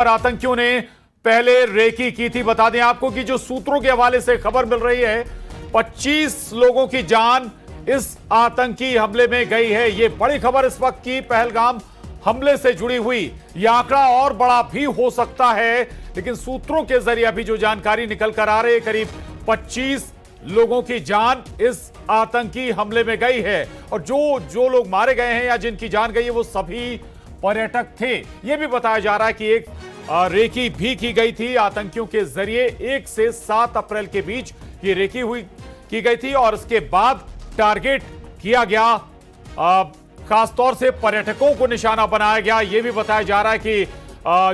पर आतंकियों ने पहले रेकी की थी। बता दें आपको कि जो सूत्रों के हवाले से खबर मिल रही है, 25 लोगों की जान इस आतंकी हमले में गई है। यह बड़ी खबर इस वक्त की पहलगाम हमले से जुड़ी हुई। यह आंकड़ा और बड़ा भी हो सकता है, लेकिन सूत्रों के जरिए अभी जो जानकारी निकल कर आ रही है, करीब 25 लोगों की जान इस आतंकी हमले में गई है। और जो लोग मारे गए हैं या जिनकी जान गई है, वो सभी पर्यटक थे। यह भी बताया जा रहा है कि एक रेकी भी की गई थी आतंकियों के जरिए। 1 से 7 अप्रैल के बीच ये रेकी की गई थी और उसके बाद टारगेट किया गया, खासतौर से पर्यटकों को निशाना बनाया गया। यह भी बताया जा रहा है कि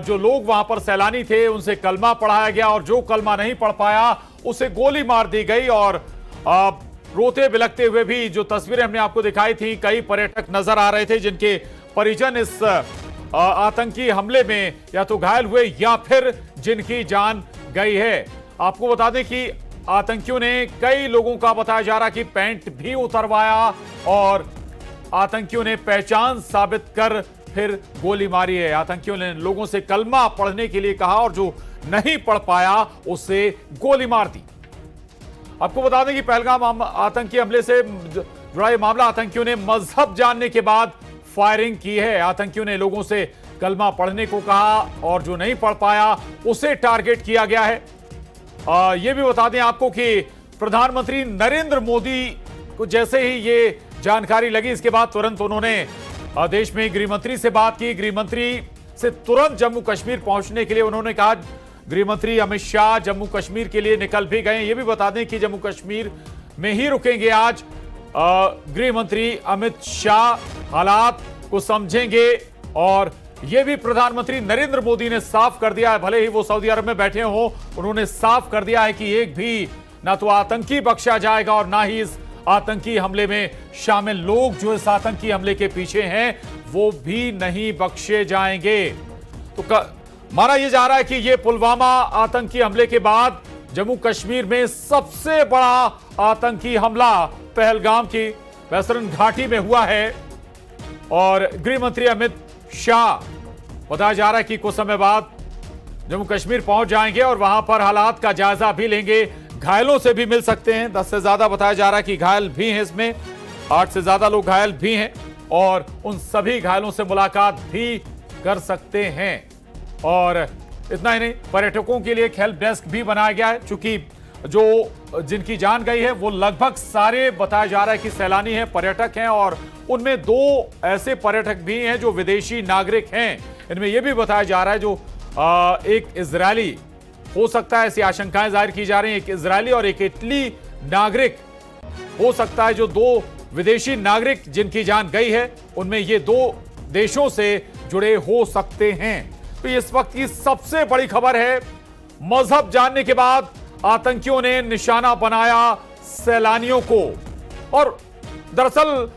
जो लोग वहां पर सैलानी थे उनसे कलमा पढ़ाया गया और जो कलमा नहीं पढ़ पाया उसे गोली मार दी गई। और रोते बिलखते हुए भी जो तस्वीरें हमने आपको दिखाई थी, कई पर्यटक नजर आ रहे थे जिनके परिजन इस आतंकी हमले में या तो घायल हुए या फिर जिनकी जान गई है। आपको बता दें कि आतंकियों ने कई लोगों का बताया जा रहा कि पैंट भी उतरवाया और आतंकियों ने पहचान साबित कर फिर गोली मारी है। आतंकियों ने लोगों से कलमा पढ़ने के लिए कहा और जो नहीं पढ़ पाया उसे गोली मार दी। आपको बता दें कि पहलगाम आतंकी हमले से जुड़ा यह मामला, आतंकियों ने मजहब जानने के बाद फायरिंग की है। आतंकियों ने लोगों से कलमा पढ़ने को कहा और जो नहीं पढ़ पाया उसे टारगेट किया गया है। यह भी बता दें आपको कि प्रधानमंत्री नरेंद्र मोदी को जैसे ही ये जानकारी लगी, इसके बाद तुरंत उन्होंने देश में गृहमंत्री से बात की। गृहमंत्री से तुरंत जम्मू कश्मीर पहुंचने के लिए उन्होंने कहा। गृहमंत्री अमित शाह जम्मू कश्मीर के लिए निकल भी गए। ये भी बता दें कि जम्मू कश्मीर में ही रुकेंगे आज गृहमंत्री अमित शाह, हालात को समझेंगे। और यह भी प्रधानमंत्री नरेंद्र मोदी ने साफ कर दिया है, भले ही वो सऊदी अरब में बैठे हो, उन्होंने साफ कर दिया है कि एक भी ना तो आतंकी बख्शा जाएगा और ना ही इस आतंकी हमले में शामिल लोग जो इस आतंकी हमले के पीछे हैं वो भी नहीं बख्शे जाएंगे। तो माना यह जा रहा है कि यह पुलवामा आतंकी हमले के बाद जम्मू कश्मीर में सबसे बड़ा आतंकी हमला पहलगाम की वैसरन घाटी में हुआ है। और गृहमंत्री अमित शाह बताया जा रहा है कि कुछ समय बाद जम्मू कश्मीर पहुंच जाएंगे और वहां पर हालात का जायजा भी लेंगे। घायलों से भी मिल सकते हैं। 10 से ज्यादा बताया जा रहा है कि घायल भी हैं, इसमें 8 से ज्यादा लोग घायल भी हैं और उन सभी घायलों से मुलाकात भी कर सकते हैं। और इतना ही नहीं, पर्यटकों के लिए एक हेल्प डेस्क भी बनाया गया है। चूंकि जो जिनकी जान गई है वो लगभग सारे बताया जा रहा है कि सैलानी हैं, पर्यटक हैं और उनमें 2 ऐसे पर्यटक भी हैं जो विदेशी नागरिक हैं। इनमें यह भी बताया जा रहा है जो एक इजरायली हो सकता है, ऐसी आशंकाएं जाहिर की जा रही हैं। एक इजरायली और एक इटली नागरिक हो सकता है, जो 2 विदेशी नागरिक जिनकी जान गई है उनमें ये 2 देशों से जुड़े हो सकते हैं। तो इस वक्त की सबसे बड़ी खबर है, मजहब जानने के बाद आतंकियों ने निशाना बनाया सैलानियों को। और दरअसल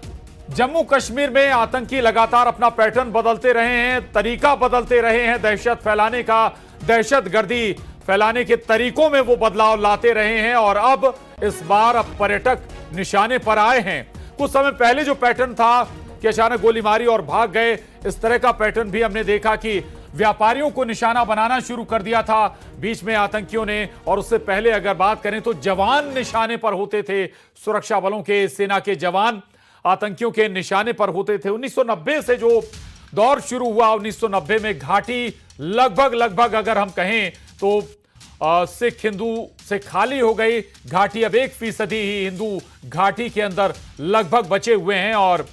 जम्मू कश्मीर में आतंकी लगातार अपना पैटर्न बदलते रहे हैं, तरीका बदलते रहे हैं दहशत फैलाने का, दहशतगर्दी फैलाने के तरीकों में वो बदलाव लाते रहे हैं। और अब इस बार अब पर्यटक निशाने पर आए हैं। कुछ समय पहले जो पैटर्न था कि अचानक गोली मारी और भाग गए, इस तरह का पैटर्न भी हमने देखा कि व्यापारियों को निशाना बनाना शुरू कर दिया था बीच में आतंकियों ने। और उससे पहले अगर बात करें तो जवान निशाने पर होते थे, सुरक्षा बलों के, सेना के जवान आतंकियों के निशाने पर होते थे। 1990 से जो दौर शुरू हुआ, 1990 में घाटी लगभग अगर हम कहें तो सिख हिंदू से खाली हो गई घाटी। अब 1% ही हिंदू घाटी के अंदर लगभग बचे हुए हैं। और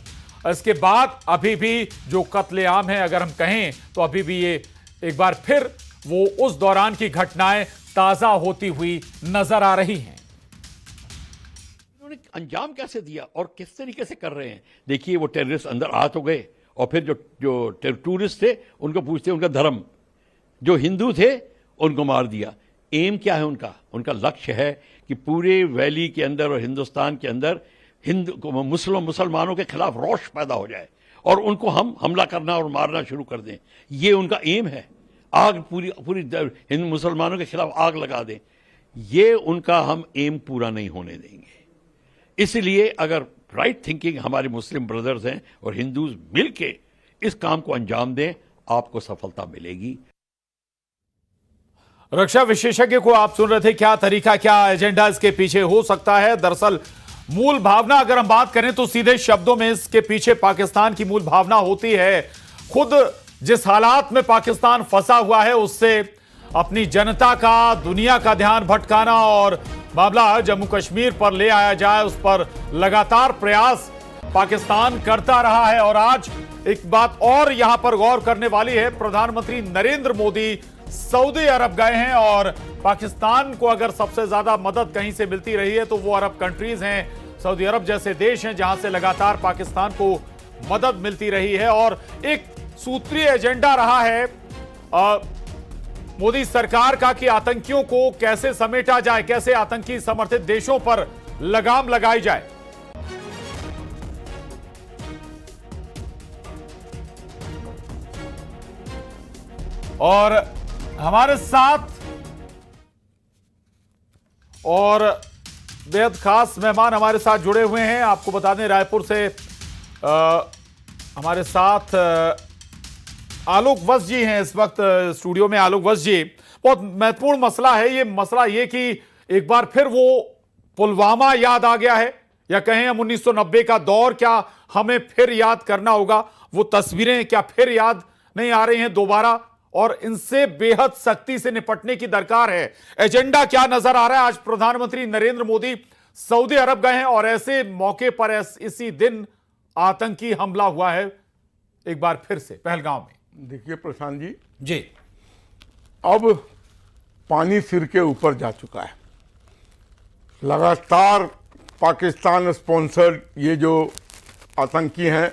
इसके बाद अभी भी जो कत्लेआम है अगर हम कहें तो अभी भी ये एक बार फिर वो उस दौरान की घटनाएं ताजा होती हुई नजर आ रही हैं। उन्होंने अंजाम कैसे दिया और किस तरीके से कर रहे हैं? देखिए, वो टेररिस्ट अंदर आ तो गए और फिर जो टूरिस्ट थे उनको पूछते उनका धर्म, जो हिंदू थे उनको मार दिया। एम क्या है उनका? उनका लक्ष्य है कि पूरे वैली के अंदर और हिंदुस्तान के अंदर मुसलमानों के खिलाफ रोष पैदा हो जाए और उनको हम हमला करना और मारना शुरू कर दें। ये उनका एम है। आग पूरी हिंदू मुसलमानों के खिलाफ आग लगा दें, ये उनका हम एम पूरा नहीं होने देंगे। इसलिए अगर राइट थिंकिंग हमारे मुस्लिम ब्रदर्स हैं और हिंदूज मिलके इस काम को अंजाम दें, आपको सफलता मिलेगी। रक्षा विशेषज्ञ को आप सुन रहे थे। क्या तरीका, क्या एजेंडा इसके पीछे हो सकता है? दरअसल मूल भावना अगर हम बात करें तो सीधे शब्दों में इसके पीछे पाकिस्तान की मूल भावना होती है। खुद जिस हालात में पाकिस्तान फंसा हुआ है उससे अपनी जनता का, दुनिया का ध्यान भटकाना और मामला जम्मू कश्मीर पर ले आया जाए, उस पर लगातार प्रयास पाकिस्तान करता रहा है। और आज एक बात और यहां पर गौर करने वाली है, प्रधानमंत्री नरेंद्र मोदी सऊदी अरब गए हैं और पाकिस्तान को अगर सबसे ज्यादा मदद कहीं से मिलती रही है तो वो अरब कंट्रीज हैं, सऊदी अरब जैसे देश हैं जहां से लगातार पाकिस्तान को मदद मिलती रही है। और एक सूत्रीय एजेंडा रहा है मोदी सरकार का कि आतंकियों को कैसे समेटा जाए, कैसे आतंकी समर्थित देशों पर लगाम लगाई जाए। और हमारे साथ और बेहद खास मेहमान हमारे साथ जुड़े हुए हैं। आपको बता दें रायपुर से हमारे साथ आलोक वत्स जी हैं इस वक्त स्टूडियो में। आलोक वत्स जी, बहुत महत्वपूर्ण मसला है ये। मसला ये कि एक बार फिर वो पुलवामा याद आ गया है, या कहें हम 1990 का दौर क्या हमें फिर याद करना होगा? वो तस्वीरें क्या फिर याद नहीं आ रही हैं दोबारा? और इनसे बेहद सख्ती से निपटने की दरकार है। एजेंडा क्या नजर आ रहा है? आज प्रधानमंत्री नरेंद्र मोदी सऊदी अरब गए हैं और ऐसे मौके पर इसी दिन आतंकी हमला हुआ है एक बार फिर से पहलगांव में। देखिए प्रशांत जी, जी, अब पानी सिर के ऊपर जा चुका है। लगातार पाकिस्तान स्पॉन्सर्ड ये जो आतंकी हैं,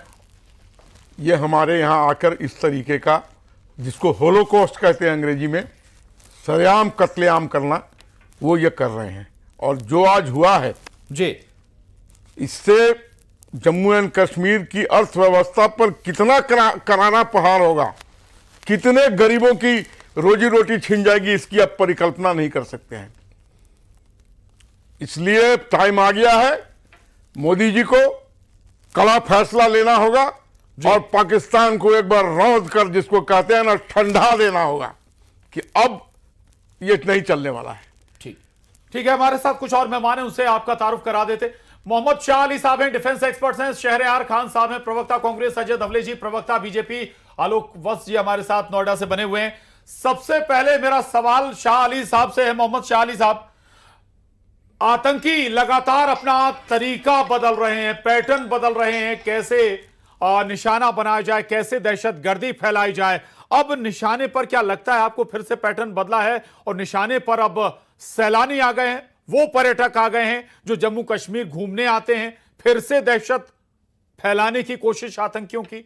ये हमारे यहाँ आकर इस तरीके का, जिसको होलोकॉस्ट कहते हैं अंग्रेजी में, सरेआम कत्लेआम करना, वो ये कर रहे हैं। और जो आज हुआ है जी, इससे जम्मू एंड कश्मीर की अर्थव्यवस्था पर कितना करारा प्रहार होगा, कितने गरीबों की रोजी रोटी छिन जाएगी, इसकी आप परिकल्पना नहीं कर सकते हैं। इसलिए टाइम आ गया है, मोदी जी को कड़ा फैसला लेना होगा और पाकिस्तान को एक बार रौंद कर, जिसको कहते हैं ना, ठंडा देना होगा कि अब ये नहीं चलने वाला है। ठीक है। हमारे साथ कुछ और मेहमान हैं, उनसे आपका तारुफ करा देते। मोहम्मद शाह अली साहब हैं, डिफेंस एक्सपर्ट्स हैं। शहरयार खान साहब हैं, प्रवक्ता कांग्रेस। अजय धवले जी, प्रवक्ता बीजेपी। आलोक वत्स जी हमारे साथ नोएडा से बने हुए हैं। सबसे पहले मेरा सवाल शाह अली साहब से है। मोहम्मद शाह अली साहब, आतंकी लगातार अपना तरीका बदल रहे हैं, पैटर्न बदल रहे हैं, कैसे निशाना बनाया जाए, कैसे दहशतगर्दी फैलाई जाए। अब निशाने पर क्या लगता है आपको फिर से पैटर्न बदला है और निशाने पर अब सैलानी आ गए हैं, वो पर्यटक आ गए हैं जो जम्मू कश्मीर घूमने आते हैं, फिर से दहशत फैलाने की कोशिश आतंकियों की?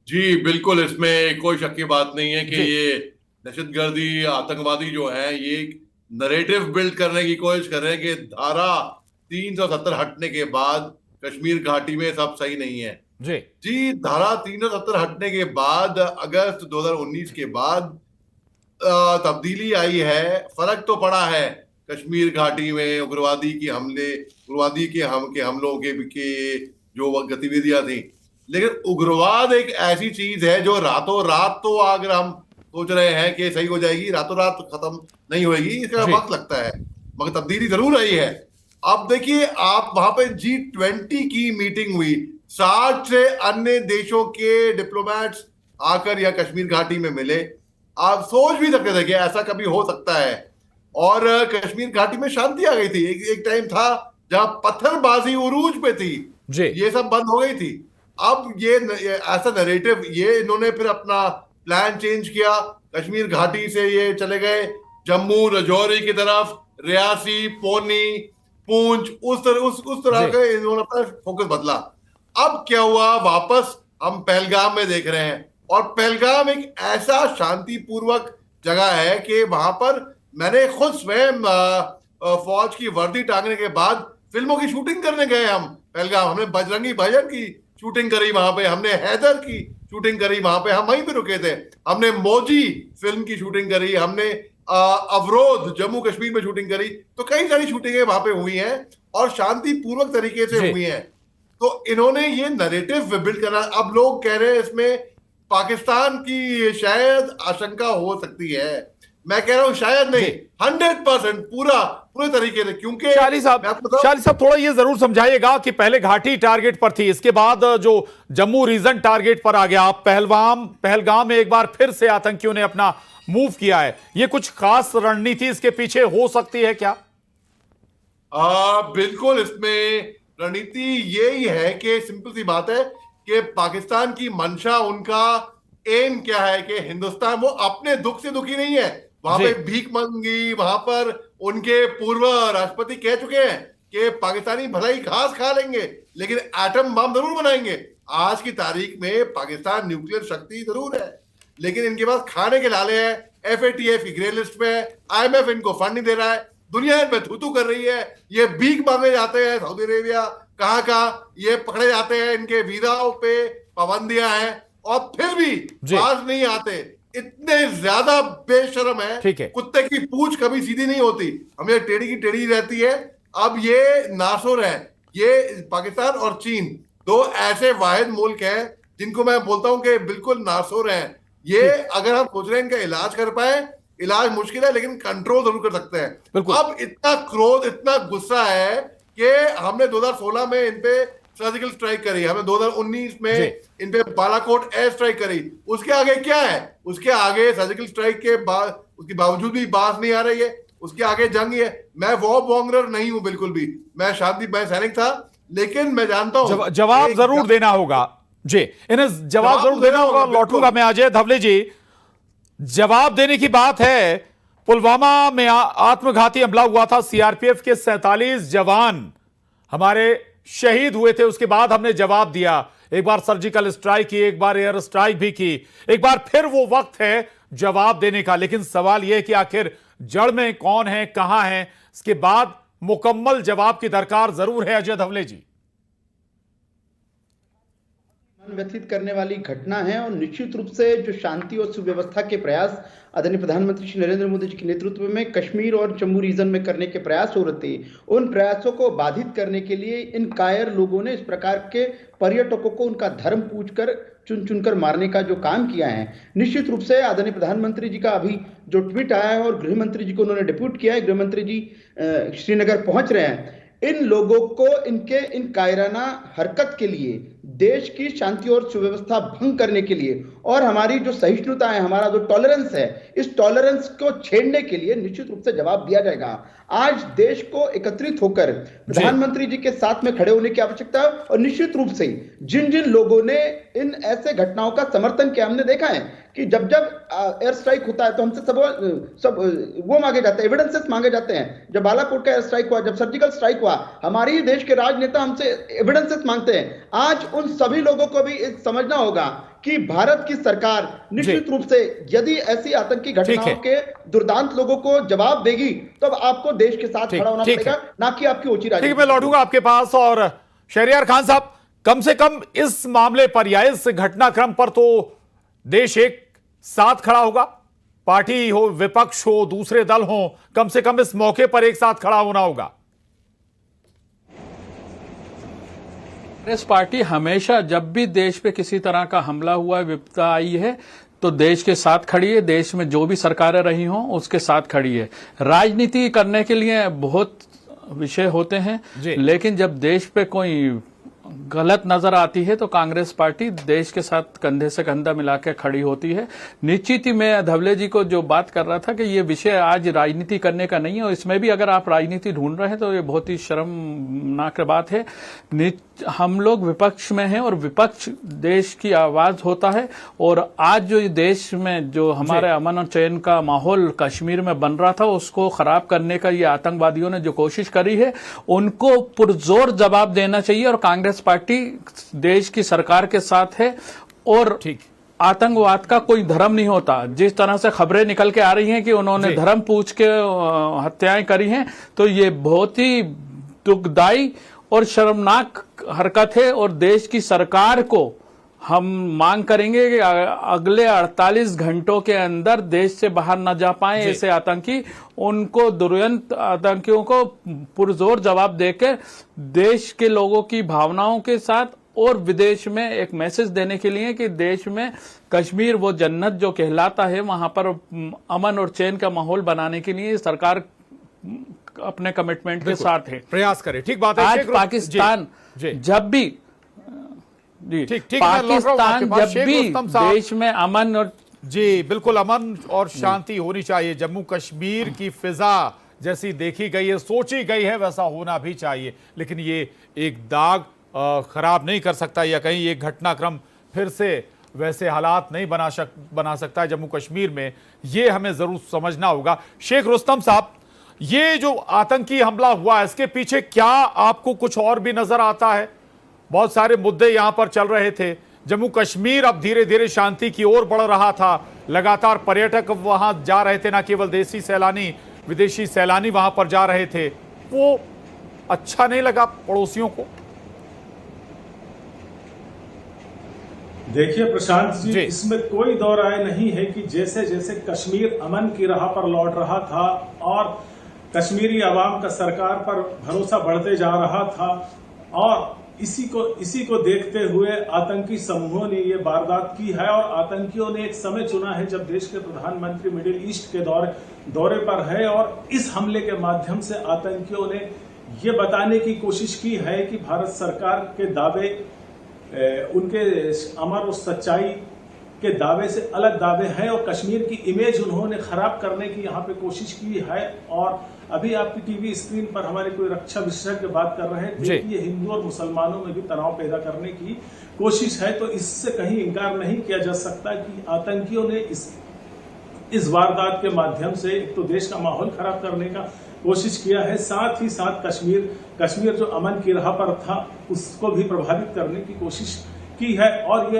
जी बिल्कुल, इसमें कोई शक की बात नहीं है कि ये दहशतगर्दी आतंकवादी जो है ये नरेटिव बिल्ड करने की कोशिश कर रहे हैं कि धारा 370 हटने के बाद कश्मीर घाटी में सब सही नहीं है। जी धारा 370 हटने के बाद अगस्त 2019 के बाद तब्दीली आई है, फर्क तो पड़ा है कश्मीर घाटी में उग्रवादी के हमलों के जो गतिविधियां थी। लेकिन उग्रवाद एक ऐसी चीज है जो रातों रात, तो अगर हम सोच रहे हैं कि सही हो जाएगी, रातों रात खत्म नहीं होगी, इसका वक्त लगता है, मगर तब्दीली जरूर आई है। अब देखिए, आप वहां पे G20 की मीटिंग हुई, 60 से अन्य देशों के डिप्लोमेट्स आकर यह कश्मीर घाटी में मिले। आप सोच भी सकते थे कि ऐसा कभी हो सकता है, और कश्मीर घाटी में शांति आ गई थी। एक टाइम था जहां पत्थरबाजी उरूज पे थी, ये सब बंद हो गई थी। अब ये ऐसा नैरेटिव, ये इन्होंने फिर अपना प्लान चेंज किया, कश्मीर घाटी से ये चले गए जम्मू रजौरी की तरफ, रियासी, पौनी, पूंछ, उस तरह के इन्होंने अपना फोकस बदला। अब क्या हुआ, वापस हम पहलगाम में देख रहे हैं, और पहलगाम एक ऐसा शांतिपूर्वक जगह है कि वहां पर मैंने खुद स्वयं फौज की वर्दी टांगने के बाद फिल्मों की शूटिंग करने गए हम पहलगाम। हमने बजरंगी भाईजान की शूटिंग करी वहां पे, हमने हैदर की शूटिंग करी वहां पे, हम वहीं पे रुके थे। हमने मौजी फिल्म की शूटिंग करी, हमने अवरोध जम्मू कश्मीर में शूटिंग करी। तो कई सारी शूटिंगें वहां पे हुई हैं और शांतिपूर्वक तरीके से हुई हैं। तो इन्होंने ये नैरेटिव बिल्ड करना, अब लोग कह रहे हैं इसमें पाकिस्तान की शायद आशंका हो सकती है मैं कह रहा हूं शायद नहीं, 100% पूरे तरीके से, क्योंकि शाली साहब थोड़ा ये जरूर समझाइएगा कि पहले घाटी टारगेट पर थी, इसके बाद जो जम्मू रीजन टारगेट पर आ गया, पहलगाम में एक बार फिर से आतंकियों ने अपना मूव किया है, ये कुछ खास रणनीति इसके पीछे हो सकती है क्या? बिल्कुल, इसमें रणनीति यही है कि सिंपल सी बात है कि पाकिस्तान की मंशा, उनका एम क्या है कि हिंदुस्तान, वो अपने दुख से दुखी नहीं है। वहां पे भीख मांगी, वहां पर उनके पूर्व राष्ट्रपति कह चुके हैं कि पाकिस्तानी भलाई घास खा लेंगे लेकिन एटम बम जरूर बनाएंगे। आज की तारीख में पाकिस्तान न्यूक्लियर शक्ति जरूर है, लेकिन इनके पास खाने के लाले हैं। FATF की ग्रे लिस्ट में, IMF इनको फंड नहीं दे रहा है, दुनिया इन पे थू कर रही है, ये भीख मांगे जाते हैं सऊदी अरेबिया, कहाँ ये पकड़े जाते हैं, इनके वीजाओं पे पाबंदियां हैं और फिर भी बाज नहीं आते। इतने ज्यादा बेशर्म है, कुत्ते की पूंछ कभी सीधी नहीं होती, हमें टेढ़ी की टेढ़ी रहती है। अब ये नासुर है, ये पाकिस्तान और चीन दो ऐसे वाहिद मुल्क हैं जिनको मैं बोलता हूं कि बिल्कुल नासुर हैं। ये अगर हम सोच रहे हैं इनका इलाज कर पाए, इलाज मुश्किल है लेकिन कंट्रोल जरूर कर सकते हैं। अब इतना क्रोध, इतना गुस्सा है कि हमने 2016 में इन पे सर्जिकल स्ट्राइक करी, हमने 2019 में इन पे बालाकोट एयर स्ट्राइक करी। उसके आगे क्या है? उसके आगे सर्जिकल स्ट्राइक के बाद, उसके बावजूद भी बात नहीं आ रही है, उसके आगे जंग ही है। मैं वॉर मॉन्गरर नहीं हूं बिल्कुल भी, मैं शांतिमय सैनिक था, लेकिन मैं जानता हूं जवाब जरूर देना होगा जी, इन्हें जवाब जरूर देना होगा। लौटूंगा मैं अजय धवले जी, जवाब देने की बात है। पुलवामा में आत्मघाती हमला हुआ था, CRPF के 47 जवान हमारे शहीद हुए थे, उसके बाद हमने जवाब दिया। एक बार सर्जिकल स्ट्राइक की, एक बार एयर स्ट्राइक भी की, एक बार फिर वो वक्त है जवाब देने का। लेकिन सवाल यह कि आखिर जड़ में कौन है, कहां है, इसके बाद मुकम्मल जवाब की दरकार जरूर है। अजय धवले जी, व्यथित करने वाली घटना है और निश्चित रूप से जो शांति और सुव्यवस्था के प्रयास आदरणीय प्रधानमंत्री श्री नरेंद्र मोदी जी के नेतृत्व में कश्मीर और जम्मू रीजन में करने के प्रयास हो रहे थे, उन प्रयासों को बाधित करने के लिए इन कायर लोगों ने इस प्रकार के पर्यटकों को उनका धर्म पूछकर चुन चुनकर मारने का जो काम किया है, निश्चित रूप से आदरणीय प्रधानमंत्री जी का अभी जो ट्वीट आया है और गृह मंत्री जी को उन्होंने डिप्यूट किया है, गृह मंत्री जी श्रीनगर पहुंच रहे हैं, इन लोगों को इनके इन कायराना हरकत के लिए, देश की शांति और सुव्यवस्था भंग करने के लिए और हमारी जो सहिष्णुता है, हमारा जो टॉलरेंस है, इस टॉलरेंस को छेड़ने के लिए निश्चित रूप से जवाब दिया जाएगा। आज देश को एकत्रित होकर प्रधानमंत्री जी के साथ में खड़े होने की आवश्यकता है और निश्चित रूप से जिन जिन लोगों ने इन ऐसे घटनाओं का समर्थन किया, हमने देखा है कि जब एयर स्ट्राइक होता है तो हमसे सब वो मांगे जाते हैं, एविडेंसेस मांगे जाते हैं। जब बालाकोट का एयर स्ट्राइक हुआ, जब सर्जिकल स्ट्राइक हुआ, हमारे ही देश के राजनेता हमसे एविडेंसेस मांगते हैं। आज उन सभी लोगों को भी समझना होगा कि भारत की सरकार निश्चित रूप से यदि ऐसी आतंकी घटनाओं के दुर्दांत लोगों को जवाब देगी तब आपको देश के साथ खड़ा होना पड़ेगा, ना कि आपकी ऊंची राजनीति। ठीक है, मैं लौटूंगा आपके पास। और शहरियार खान साहब, कम से कम इस मामले पर या इस घटनाक्रम पर तो देश एक साथ खड़ा होगा, पार्टी हो, विपक्ष हो, दूसरे दल हो, कम से कम इस मौके पर एक साथ खड़ा होना होगा। कांग्रेस पार्टी हमेशा जब भी देश पे किसी तरह का हमला हुआ, विपदा आई है, तो देश के साथ खड़ी है। देश में जो भी सरकारें रही हों उसके साथ खड़ी है। राजनीति करने के लिए बहुत विषय होते हैं, लेकिन जब देश पे कोई गलत नजर आती है तो कांग्रेस पार्टी देश के साथ कंधे से कंधा मिला के खड़ी होती है। निश्चित ही मैं धवले जी को जो बात कर रहा था कि ये विषय आज राजनीति करने का नहीं है और इसमें भी अगर आप राजनीति ढूंढ रहे हैं तो ये बहुत ही शर्मनाक बात है। हम लोग विपक्ष में हैं और विपक्ष देश की आवाज होता है। और आज जो देश में जो हमारे अमन और चैन का माहौल कश्मीर में बन रहा था उसको खराब करने का ये आतंकवादियों ने जो कोशिश करी है उनको पुरजोर जवाब देना चाहिए। और कांग्रेस पार्टी देश की सरकार के साथ है और आतंकवाद का कोई धर्म नहीं होता। जिस तरह से खबरें निकल के आ रही हैं कि उन्होंने धर्म पूछ के हत्याएं करी हैं, तो ये बहुत ही दुखदाई और शर्मनाक हरकत है। और देश की सरकार को हम मांग करेंगे कि अगले 48 घंटों के अंदर देश से बाहर न जा पाए ऐसे आतंकी, उनको दुर्यंत आतंकियों को पुरजोर जवाब देकर देश के लोगों की भावनाओं के साथ और विदेश में एक मैसेज देने के लिए कि देश में कश्मीर वो जन्नत जो कहलाता है, वहां पर अमन और चैन का माहौल बनाने के लिए सरकार अपने कमिटमेंट के साथ है, प्रयास करे। ठीक बात है। आज पाकिस्तान जब भी ठीक पाकिस्तान जब भी देश में अमन और जी बिल्कुल अमन और शांति होनी चाहिए। जम्मू कश्मीर की फिजा जैसी देखी गई है, सोची गई है, वैसा होना भी चाहिए। लेकिन ये एक दाग खराब नहीं कर सकता, या कहीं एक घटनाक्रम फिर से वैसे हालात नहीं बना सकता है जम्मू कश्मीर में। ये हमें जरूर समझना होगा। शेख रुस्तम साहब, ये जो आतंकी हमला हुआ, इसके पीछे क्या आपको कुछ और भी नजर आता है? बहुत सारे मुद्दे यहां पर चल रहे थे। जम्मू कश्मीर अब धीरे धीरे शांति की ओर बढ़ रहा था, लगातार पर्यटक वहां जा रहे थे, ना केवल देसी सैलानी, विदेशी सैलानी वहां पर जा रहे थे। वो अच्छा नहीं लगा पड़ोसियों को? देखिए प्रशांत जी, इसमें कोई दो राय नहीं है कि जैसे जैसे कश्मीर अमन की राह पर लौट रहा था और कश्मीरी आवाम का सरकार पर भरोसा बढ़ते जा रहा था, और इसी को देखते हुए आतंकी समूहों ने ये वारदात की है। और आतंकियों ने एक समय चुना है जब देश के प्रधानमंत्री मिडिल ईस्ट के दौरे पर है, और इस हमले के माध्यम से आतंकियों ने ये बताने की कोशिश की है कि भारत सरकार के दावे, उनके अमर और सच्चाई के दावे से अलग दावे हैं, और कश्मीर की इमेज उन्होंने खराब करने की यहाँ पे कोशिश की है। और अभी आपकी टीवी स्क्रीन पर हमारे कोई रक्षा विशेषज्ञ बात कर रहे थे कि ये हिंदू और मुसलमानों में भी तनाव पैदा करने की कोशिश है। तो इससे कहीं इनकार नहीं किया जा सकता कि आतंकियों ने इस वारदात के माध्यम से एक तो देश का माहौल खराब करने का कोशिश किया है, साथ ही साथ कश्मीर जो अमन की राह पर था उसको भी प्रभावित करने की कोशिश की है। और ये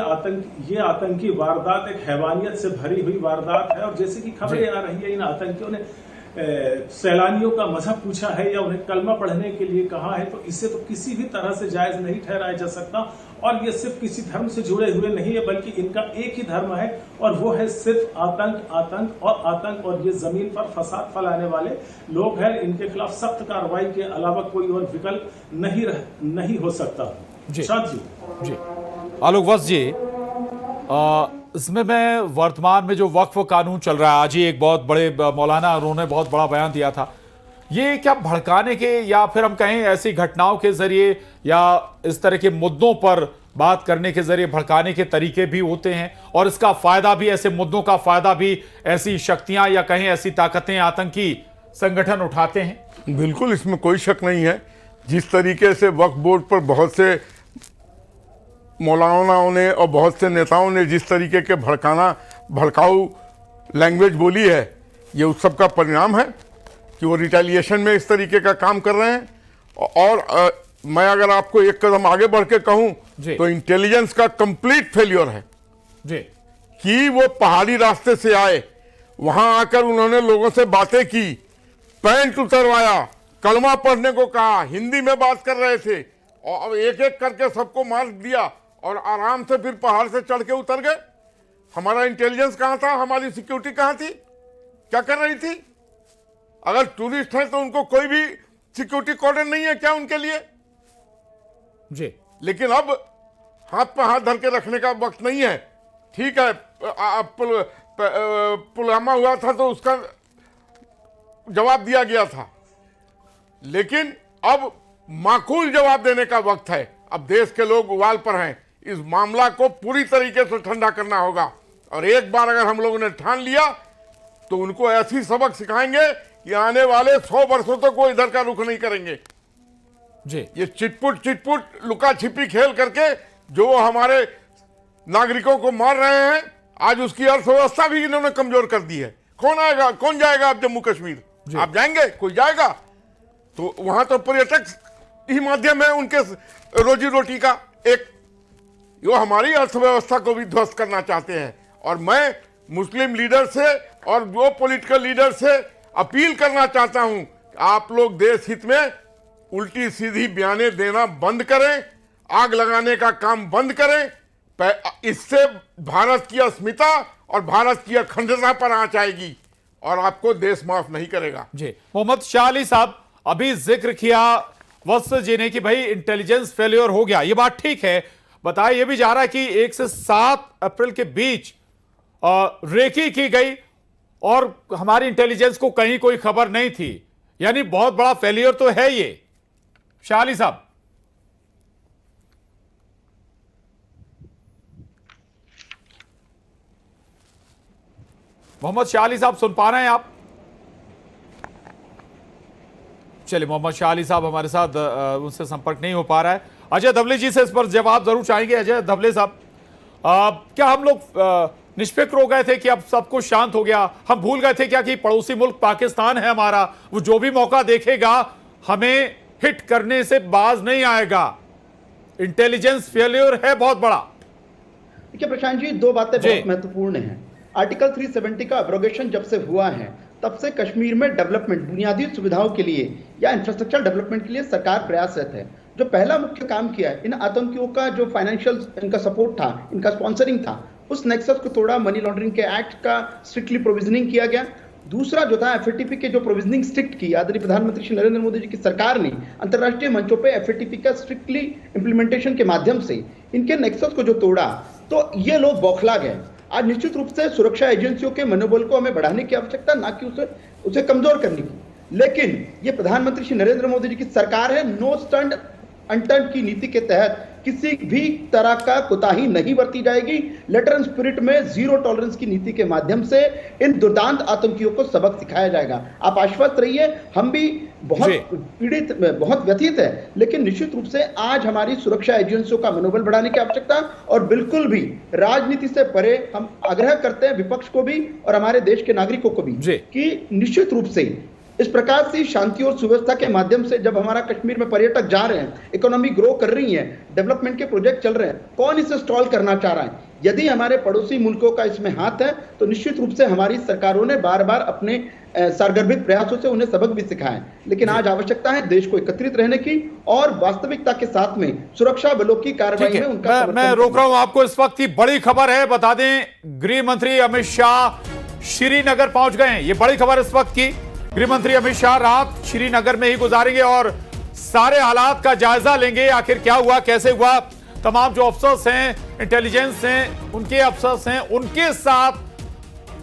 आतंकी वारदात एक हैवानियत से भरी हुई वारदात है। और जैसे कि खबरें आ रही है, इन आतंकियों ने सैलानियों का मजहब पूछा है या उन्हें कलमा पढ़ने के लिए कहा है, तो इसे तो किसी भी तरह से जायज नहीं ठहराया जा सकता। और ये सिर्फ किसी धर्म से जुड़े हुए नहीं है, बल्कि इनका एक ही धर्म है, और वो है सिर्फ आतंक। और ये जमीन पर फसाद फैलाने वाले लोग हैं। इनके खिलाफ सख्त कार्रवाई के अलावा कोई और विकल्प नहीं हो सकता। जी आलोक वत्स जी, इसमें मैं वर्तमान में जो वक्फ कानून चल रहा है, आज ही एक बहुत बड़े मौलाना, उन्होंने बहुत बड़ा बयान दिया था। ये क्या भड़काने के, या फिर हम कहें ऐसी घटनाओं के जरिए, या इस तरह के मुद्दों पर बात करने के जरिए भड़काने के तरीके भी होते हैं, और इसका फायदा भी, ऐसे मुद्दों का फायदा भी ऐसी शक्तियां या कहें ऐसी ताकतें, आतंकी संगठन उठाते हैं? बिल्कुल, इसमें कोई शक नहीं है। जिस तरीके से वक्फ बोर्ड पर बहुत से मौलानाओं ने और बहुत से नेताओं ने जिस तरीके के भड़काऊ लैंग्वेज बोली है, ये उस सब का परिणाम है कि वो रिटेलिएशन में इस तरीके का काम कर रहे हैं। और मैं अगर आपको एक कदम आगे बढ़ के कहूं तो इंटेलिजेंस का कंप्लीट फेल्योर है जी, कि वो पहाड़ी रास्ते से आए, वहां आकर उन्होंने लोगों से बातें की, पैंट उतरवाया, कलमा पढ़ने को कहा, हिंदी में बात कर रहे थे, और एक एक करके सबको मार दिया और आराम से फिर पहाड़ से चढ़ के उतर गए। हमारा इंटेलिजेंस कहां था? हमारी सिक्योरिटी कहां थी? क्या कर रही थी? अगर टूरिस्ट हैं तो उनको कोई भी सिक्योरिटी कॉर्डन नहीं है क्या उनके लिए? जी, लेकिन अब हाथ पर हाथ धर के रखने का वक्त नहीं है। ठीक है, पुलवामा हुआ था तो उसका जवाब दिया गया था, लेकिन अब माकूल जवाब देने का वक्त है। अब देश के लोग उबाल पर हैं, इस मामला को पूरी तरीके से ठंडा करना होगा। और एक बार अगर हम लोगों ने ठान लिया तो उनको ऐसी सबक सिखाएंगे कि आने वाले 100 वर्षों तक वो इधर का रुख नहीं करेंगे। जी, ये चिटपुट लुका छिपी खेल करके जो हमारे नागरिकों को मार रहे हैं, आज उसकी अर्थव्यवस्था भी इन्होंने कमजोर कर दी है। कौन आएगा, कौन जाएगा अब जम्मू कश्मीर? आप जाएंगे? कोई जाएगा? तो वहां तो पर्यटक ही माध्यम है उनके रोजी रोटी का एक। वो हमारी अर्थव्यवस्था को भी ध्वस्त करना चाहते हैं। और मैं मुस्लिम लीडर से और वो पॉलिटिकल लीडर से अपील करना चाहता हूं कि आप लोग देश हित में उल्टी सीधी बयाने देना बंद करें, आग लगाने का काम बंद करें। इससे भारत की अस्मिता और भारत की अखंडता पर आंच आएगी और आपको देश माफ नहीं करेगा। जी, मोहम्मद शाह अली साहब, अभी जिक्र किया वत्स जी ने कि भाई इंटेलिजेंस फेलियर हो गया, ये बात ठीक है। बताया यह भी जा रहा है कि 1 से 7 अप्रैल के बीच रेकी की गई और हमारी इंटेलिजेंस को कहीं कोई खबर नहीं थी। यानी बहुत बड़ा फेलियर तो है ये। शाह अली साहब, मोहम्मद शाह अली साहब सुन पा रहे हैं आप? चलिए, मोहम्मद शाह अली साहब हमारे साथ उनसे संपर्क नहीं हो पा रहा है। अजय धवले जी से इस पर जवाब जरूर चाहेंगे। अजय धवले साहब, क्या हम लोग निष्फिक्र हो गए थे कि अब सब कुछ शांत हो गया? हम भूल गए थे क्या कि पड़ोसी मुल्क पाकिस्तान है हमारा, वो जो भी मौका देखेगा हमें हिट करने से बाज नहीं आएगा? इंटेलिजेंस फेलियर है बहुत बड़ा। देखिए प्रशांत जी, दो बातें बहुत महत्वपूर्ण हैं। आर्टिकल 370 का अब्रोगेशन जब से हुआ है तब से कश्मीर में डेवलपमेंट, बुनियादी सुविधाओं के लिए या इंफ्रास्ट्रक्चर डेवलपमेंट के लिए सरकार प्रयासरत है। जो पहला मुख्य काम किया है, इन आतंकियों का जो फाइनेंशियल इनका सपोर्ट था, इनका स्पॉन्सरिंग था, उस नेक्सस को तोड़ा। मनी लॉन्ड्रिंग के एक्ट का स्ट्रिक्टली प्रोविजनिंग किया गया। दूसरा जो था, एफएटीपी के जो प्रोविजनिंग स्ट्रिक्ट की आदरणीय प्रधानमंत्री श्री नरेंद्र मोदी जी की सरकार ने अंतर्राष्ट्रीय मंचों पे एफएटीपी का स्ट्रिक्टली इंप्लीमेंटेशन के माध्यम से इनके नेक्सस को जो तोड़ा, तो ये लोग बौखला गए। आज निश्चित रूप से सुरक्षा एजेंसियों के मनोबल को हमें बढ़ाने की आवश्यकता, ना कि उसे कमजोर करने की। लेकिन ये प्रधानमंत्री श्री नरेंद्र मोदी जी की सरकार है। नो स्टैंड अनटर्न की नीति के तहत किसी भी तरह का कोताही नहीं बरती जाएगी। लेटर एंड स्पिरिट में जीरो टॉलरेंस की नीति के माध्यम से इन दुर्दांत आतंकियों को सबक सिखाया जाएगा। आप आश्वस्त रहिए, हम भी बहुत पीड़ित, बहुत व्यथित है, लेकिन निश्चित रूप से आज हमारी सुरक्षा एजेंसियों का मनोबल बढ़ाने की आवश्यकता, और बिल्कुल भी राजनीति से परे हम आग्रह करते हैं विपक्ष को भी और हमारे देश के नागरिकों को भी कि निश्चित रूप से इस प्रकार से शांति और सुव्यवस्था के माध्यम से जब हमारा कश्मीर में पर्यटक जा रहे हैं, इकोनॉमी ग्रो कर रही है, डेवलपमेंट के प्रोजेक्ट चल रहे हैं, कौन इसे स्टॉल करना चाह रहा है? यदि हमारे पड़ोसी मुल्कों का इसमें हाथ है तो निश्चित रूप से हमारी सरकारों ने बार बार अपने सारगर्भित प्रयासों से उन्हें सबक भी सिखाए। लेकिन आज आवश्यकता है देश को एकत्रित रहने की और वास्तविकता के साथ में सुरक्षा बलों की कार्रवाई में उनका मैं रोक रहा हूं आपको। इस वक्त की बड़ी खबर है, बता दें गृह मंत्री अमित शाह श्रीनगर पहुंच गए हैं। ये बड़ी खबर इस वक्त की। गृह मंत्री अमित शाह रात श्रीनगर में ही गुजारेंगे और सारे हालात का जायजा लेंगे। आखिर क्या हुआ, कैसे हुआ, तमाम जो अफसर्स हैं, इंटेलिजेंस हैं, उनके अफसर्स हैं, उनके साथ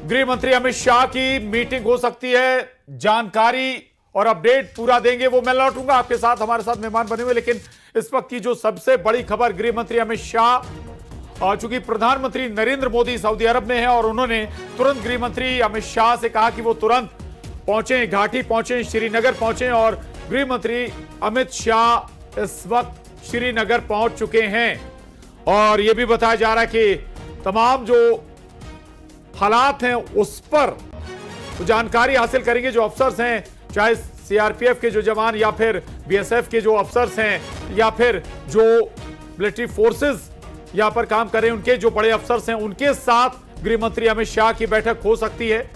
गृह मंत्री अमित शाह की मीटिंग हो सकती है। जानकारी और अपडेट पूरा देंगे, वो मैं लौटूंगा आपके साथ, हमारे साथ मेहमान बने हुए। लेकिन इस वक्त की जो सबसे बड़ी खबर, गृह मंत्री अमित शाह, चूंकि प्रधानमंत्री नरेंद्र मोदी सऊदी अरब में है और उन्होंने तुरंत गृह मंत्री अमित शाह से कहा कि वो तुरंत पहुंचे, घाटी पहुंचे, श्रीनगर पहुंचे, और गृह मंत्री अमित शाह इस वक्त श्रीनगर पहुंच चुके हैं। और यह भी बताया जा रहा है कि तमाम जो हालात हैं उस पर तो जानकारी हासिल करेंगे जो अफसर्स हैं, चाहे सीआरपीएफ के जो जवान या फिर बीएसएफ के जो अफसर्स हैं या फिर जो मिलिट्री फोर्सेस यहां पर काम कर रहे हैं, उनके जो बड़े अफसर्स हैं, उनके साथ गृह मंत्री अमित शाह की बैठक हो सकती है।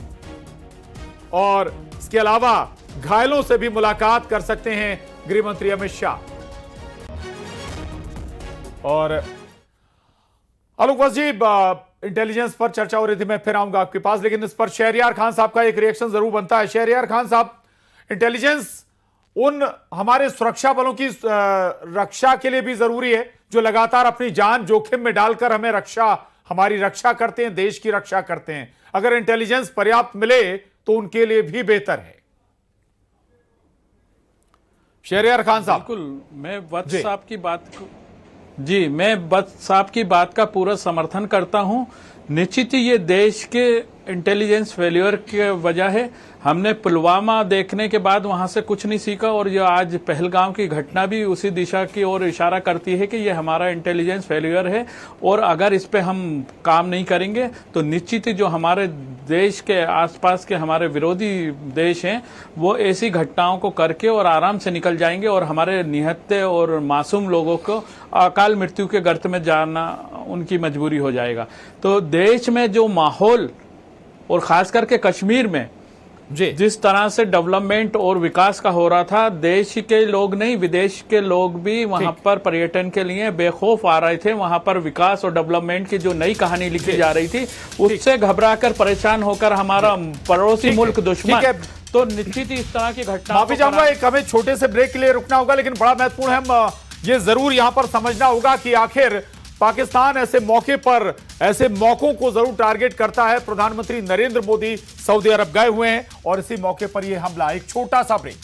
और इसके अलावा घायलों से भी मुलाकात कर सकते हैं गृह मंत्री अमित शाह। और आलोक वजीब, इंटेलिजेंस पर चर्चा हो रही थी, मैं फिर आऊंगा आपके पास, लेकिन इस पर शहरियार खान साहब का एक रिएक्शन जरूर बनता है। शहरियार खान साहब, इंटेलिजेंस उन हमारे सुरक्षा बलों की रक्षा के लिए भी जरूरी है जो लगातार अपनी जान जोखिम में डालकर हमारी रक्षा करते हैं, देश की रक्षा करते हैं। अगर इंटेलिजेंस पर्याप्त मिले तो उनके लिए भी बेहतर है। शहरियार खान साहब। बिल्कुल, मैं वत्स साहब की बात को मैं वत्स साहब की बात का पूरा समर्थन करता हूं। निश्चित ही ये देश के इंटेलिजेंस फेलियर की वजह है। हमने पुलवामा देखने के बाद वहां से कुछ नहीं सीखा, और ये आज पहलगाम की घटना भी उसी दिशा की ओर इशारा करती है कि ये हमारा इंटेलिजेंस फेलियर है। और अगर इस पे हम काम नहीं करेंगे तो निश्चित ही जो हमारे देश के आसपास के हमारे विरोधी देश हैं वो ऐसी घटनाओं को करके और आराम से निकल जाएंगे, और हमारे निहत्थे और मासूम लोगों को अकाल मृत्यु के गर्त में जाना उनकी मजबूरी हो जाएगा। तो देश में जो माहौल और खास करके कश्मीर में जिस तरह से डेवलपमेंट और विकास का हो रहा था, देश के लोग नहीं विदेश के लोग भी वहां पर पर्यटन के लिए बेखौफ आ रहे थे। वहां पर विकास और डेवलपमेंट की जो नई कहानी लिखी जा रही थी उससे घबराकर परेशान होकर हमारा पड़ोसी मुल्क दुश्मन, तो निश्चित ही इस तरह की घटना। माफी चाहूंगा, एक हमें छोटे से ब्रेक के लिए रुकना होगा, लेकिन बड़ा महत्वपूर्ण है, हम ये जरूर यहां पर समझना होगा कि आखिर पाकिस्तान ऐसे मौके पर, ऐसे मौकों को जरूर टारगेट करता है। प्रधानमंत्री नरेंद्र मोदी सऊदी अरब गए हुए हैं और इसी मौके पर यह हमला। एक छोटा सा ब्रेक।